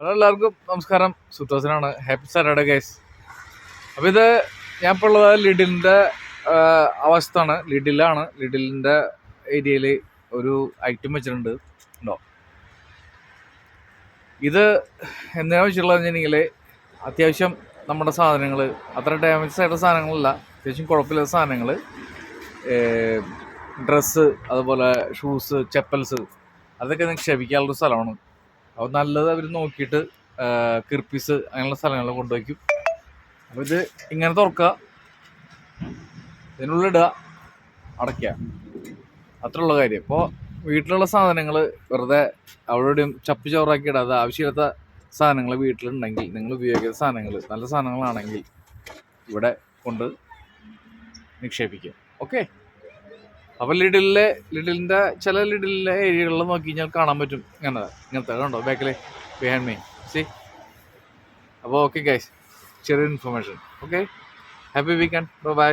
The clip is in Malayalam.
ഹലോ എല്ലാവർക്കും നമസ്കാരം. സുത്തോസനാണ്. Happy Saturday guys. അപ്പോൾ ഇത് ഞാൻ ഇപ്പോൾ ഉള്ളത് ലിഡിലിൻ്റെ അവസ്ഥയാണ്. ലിഡിലിൻ്റെ ഏരിയയിൽ ഒരു ഐറ്റം വെച്ചിട്ടുണ്ട്. ഉണ്ടോ? ഇത് എന്തിനാണെന്ന് വെച്ചിട്ടുള്ളതെങ്കിൽ അത്യാവശ്യം നമ്മുടെ സാധനങ്ങൾ അത്ര ഡാമേജ് ആയിട്ടുള്ള സാധനങ്ങളല്ല, അത്യാവശ്യം കുഴപ്പമില്ലാത്ത സാധനങ്ങൾ, ഡ്രസ്സ്, അതുപോലെ ഷൂസ്, ചെപ്പൽസ്, അതൊക്കെ നിക്ഷേപിക്കാനുള്ളൊരു സ്ഥലമാണ്. അപ്പോൾ നല്ലത് അവർ നോക്കിയിട്ട് കിർപ്പീസ് അങ്ങനെയുള്ള സ്ഥലങ്ങളിൽ കൊണ്ടുവയ്ക്കും. അപ്പോൾ ഇത് ഇങ്ങനെ തുറക്കുക, ഇതിനുള്ളിടുക, അടയ്ക്കുക, അത്രയുള്ള കാര്യം. ഇപ്പോൾ വീട്ടിലുള്ള സാധനങ്ങൾ വെറുതെ അവിടെയും ചപ്പി ചോറാക്കി ഇടാതെ ആവശ്യമില്ലാത്ത സാധനങ്ങൾ വീട്ടിലുണ്ടെങ്കിൽ, നിങ്ങൾ ഉപയോഗിക്കുന്ന സാധനങ്ങൾ നല്ല സാധനങ്ങളാണെങ്കിൽ ഇവിടെ കൊണ്ട് നിക്ഷേപിക്കുക. ഓക്കെ. അപ്പോൾ ലിഡിലിൻ്റെ ചില ഏരിയകളിൽ നോക്കി കഴിഞ്ഞാൽ കാണാൻ പറ്റും ഇങ്ങനത്തെ കണ്ടോ ബാക്കിൽ ബിഹൈൻഡ് മീ സി. അപ്പോൾ ഓക്കെ ഗൈസ്, ചെറിയ information. Okay, happy weekend, by.